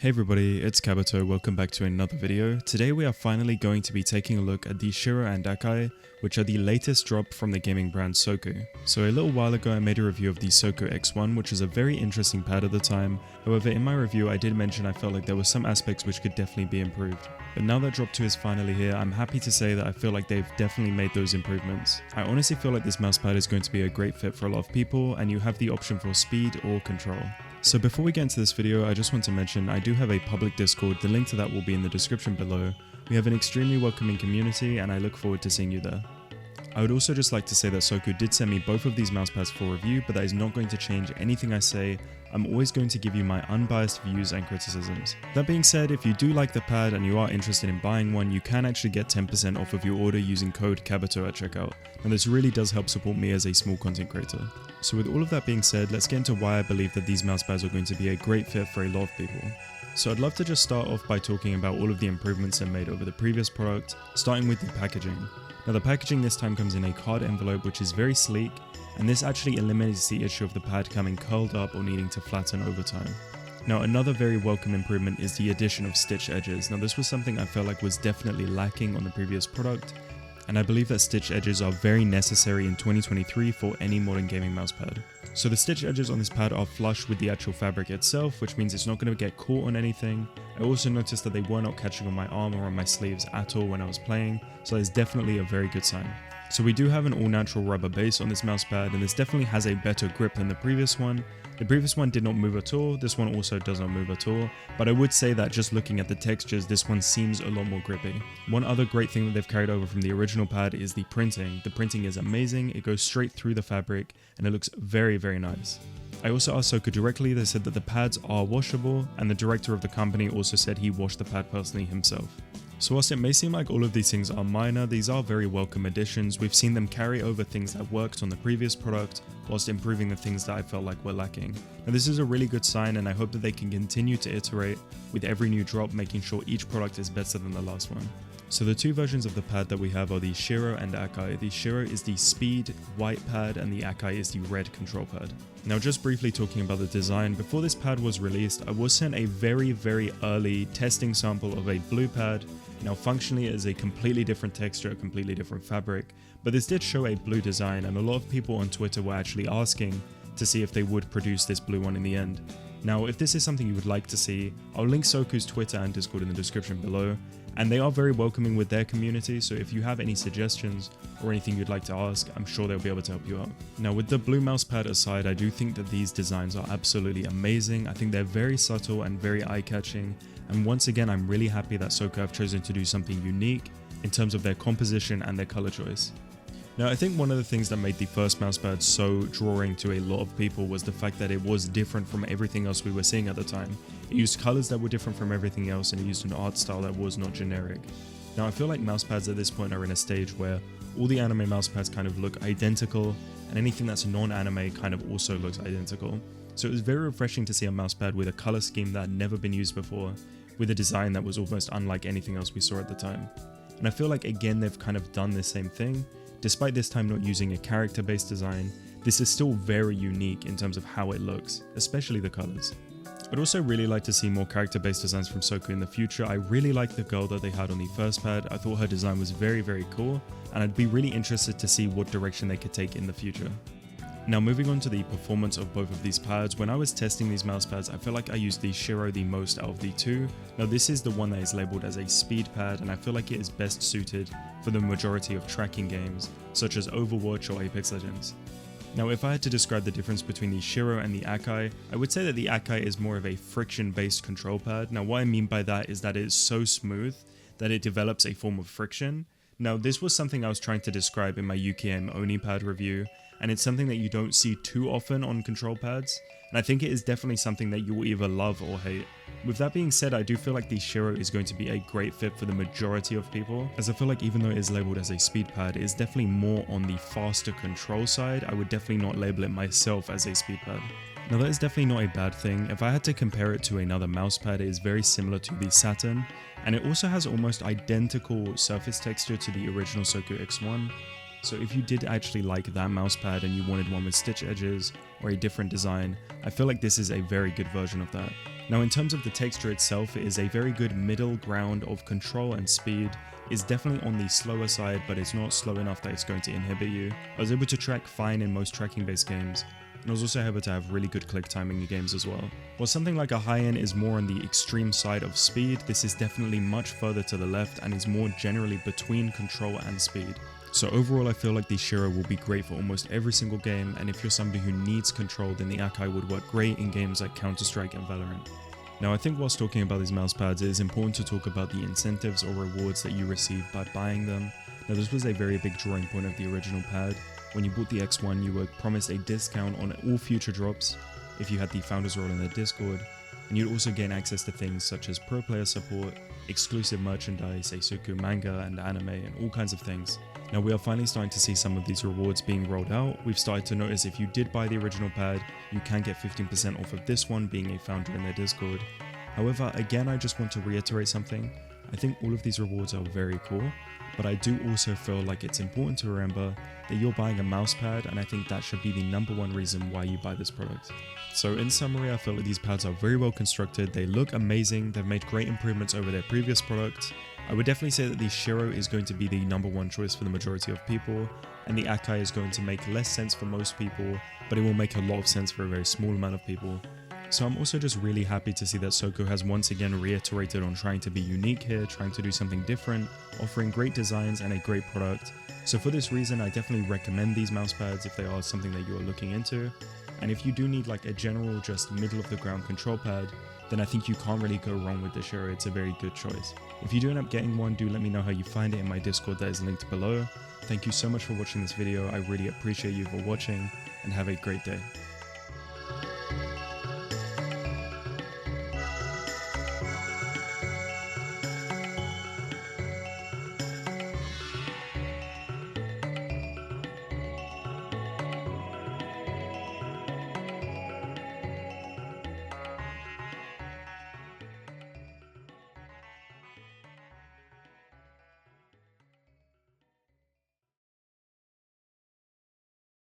Hey everybody, it's Kabuto, welcome back to another video. Today we are finally going to be taking a look at the Shiro and Akai, which are the latest drop from the gaming brand Soku. So a little while ago I made a review of the Soku X1, which is a very interesting pad at the time. However, in my review I did mention I felt like there were some aspects which could definitely be improved. But now that drop 2 is finally here, I'm happy to say that I feel like they've definitely made those improvements. I honestly feel like this mousepad is going to be a great fit for a lot of people, and you have the option for speed or control. So before we get into this video, I just want to mention I do have a public Discord, the link to that will be in the description below. We have an extremely welcoming community and I look forward to seeing you there. I would also just like to say that Soku did send me both of these mousepads for review, but that is not going to change anything I say. I'm always going to give you my unbiased views and criticisms. That being said, if you do like the pad and you are interested in buying one, you can actually get 10% off of your order using code KABUTO at checkout, and this really does help support me as a small content creator. So with all of that being said, let's get into why I believe that these mousepads are going to be a great fit for a lot of people. So I'd love to just start off by talking about all of the improvements they made over the previous product, starting with the packaging. Now the packaging this time comes in a card envelope which is very sleek, and this actually eliminates the issue of the pad coming curled up or needing to flatten over time. Now another very welcome improvement is the addition of stitched edges. Now this was something I felt like was definitely lacking on the previous product, and I believe that stitched edges are very necessary in 2023 for any modern gaming mousepad. So the stitched edges on this pad are flush with the actual fabric itself, which means it's not going to get caught on anything. I also noticed that they were not catching on my arm or on my sleeves at all when I was playing, so that is definitely a very good sign. So we do have an all natural rubber base on this mousepad, and this definitely has a better grip than the previous one. The previous one did not move at all, this one also does not move at all, but I would say that just looking at the textures, this one seems a lot more grippy. One other great thing that they've carried over from the original pad is the printing. The printing is amazing, it goes straight through the fabric, and it looks very, very nice. I also asked Soku directly, they said that the pads are washable, and the director of the company also said he washed the pad personally himself. So whilst it may seem like all of these things are minor, these are very welcome additions. We've seen them carry over things that worked on the previous product, whilst improving the things that I felt like were lacking. Now this is a really good sign, and I hope that they can continue to iterate with every new drop, making sure each product is better than the last one. So the two versions of the pad that we have are the Shiro and Akai. The Shiro is the speed white pad and the Akai is the red control pad. Now just briefly talking about the design, before this pad was released, I was sent a very early testing sample of a blue pad. Now functionally it is a completely different texture, a completely different fabric, but this did show a blue design, and a lot of people on Twitter were actually asking to see if they would produce this blue one in the end. Now if this is something you would like to see, I'll link Soku's Twitter and Discord in the description below, and they are very welcoming with their community, so if you have any suggestions or anything you'd like to ask, I'm sure they'll be able to help you out. Now with the blue mousepad aside, I do think that these designs are absolutely amazing. I think they're very subtle and very eye-catching, and once again I'm really happy that Soku have chosen to do something unique in terms of their composition and their color choice. Now I think one of the things that made the first mousepad so drawing to a lot of people was the fact that it was different from everything else we were seeing at the time. It used colors that were different from everything else, and it used an art style that was not generic. Now I feel like mousepads at this point are in a stage where all the anime mousepads kind of look identical, and anything that's non-anime kind of also looks identical. So it was very refreshing to see a mousepad with a color scheme that had never been used before, with a design that was almost unlike anything else we saw at the time. And I feel like again they've kind of done the same thing. Despite this time not using a character-based design, this is still very unique in terms of how it looks, especially the colors. I'd also really like to see more character-based designs from Soku in the future. I really like the girl that they had on the first pad. I thought her design was very cool, and I'd be really interested to see what direction they could take in the future. Now moving on to the performance of both of these pads, when I was testing these mousepads, I feel like I used the Shiro the most out of the two. Now this is the one that is labeled as a speed pad, and I feel like it is best suited for the majority of tracking games, such as Overwatch or Apex Legends. Now if I had to describe the difference between the Shiro and the Akai, I would say that the Akai is more of a friction-based control pad. Now what I mean by that is that it is so smooth that it develops a form of friction. Now this was something I was trying to describe in my UKM Oni pad review, and it's something that you don't see too often on control pads, and I think it is definitely something that you will either love or hate. With that being said, I do feel like the Shiro is going to be a great fit for the majority of people, as I feel like even though it is labelled as a speed pad, it is definitely more on the faster control side. I would definitely not label it myself as a speed pad. Now that is definitely not a bad thing. If I had to compare it to another mousepad, it is very similar to the Saturn, and it also has almost identical surface texture to the original Soku X1. So if you did actually like that mousepad and you wanted one with stitch edges or a different design, I feel like this is a very good version of that. Now in terms of the texture itself, it is a very good middle ground of control and speed. It's definitely on the slower side, but it's not slow enough that it's going to inhibit you. I was able to track fine in most tracking based games, and I was also able to have really good click timing in games as well. While something like a high-end is more on the extreme side of speed, this is definitely much further to the left and is more generally between control and speed. So overall, I feel like the Shiro will be great for almost every single game, and if you're somebody who needs control, then the Akai would work great in games like Counter-Strike and Valorant. Now I think whilst talking about these mouse pads, it is important to talk about the incentives or rewards that you receive by buying them. Now this was a very big drawing point of the original pad. When you bought the X1, you were promised a discount on all future drops if you had the founders role in the Discord, and you'd also gain access to things such as pro player support, exclusive merchandise, a Soku manga and anime, and all kinds of things. Now we are finally starting to see some of these rewards being rolled out. We've started to notice if you did buy the original pad, you can get 15% off of this one being a founder in their Discord. However, again, I just want to reiterate something. I think all of these rewards are very cool, but I do also feel like it's important to remember that you're buying a mouse pad, and I think that should be the #1 reason why you buy this product. So in summary, I feel like these pads are very well constructed, they look amazing, they've made great improvements over their previous product. I would definitely say that the Shiro is going to be the #1 choice for the majority of people, and the Akai is going to make less sense for most people, but it will make a lot of sense for a very small amount of people. So I'm also just really happy to see that Soku has once again reiterated on trying to be unique here, trying to do something different, offering great designs and a great product. So for this reason, I definitely recommend these mouse pads if they are something that you are looking into. And if you do need like a general just middle of the ground control pad, then I think you can't really go wrong with the Shiro. It's a very good choice. If you do end up getting one, do let me know how you find it in my Discord that is linked below. Thank you so much for watching this video. I really appreciate you for watching, and have a great day.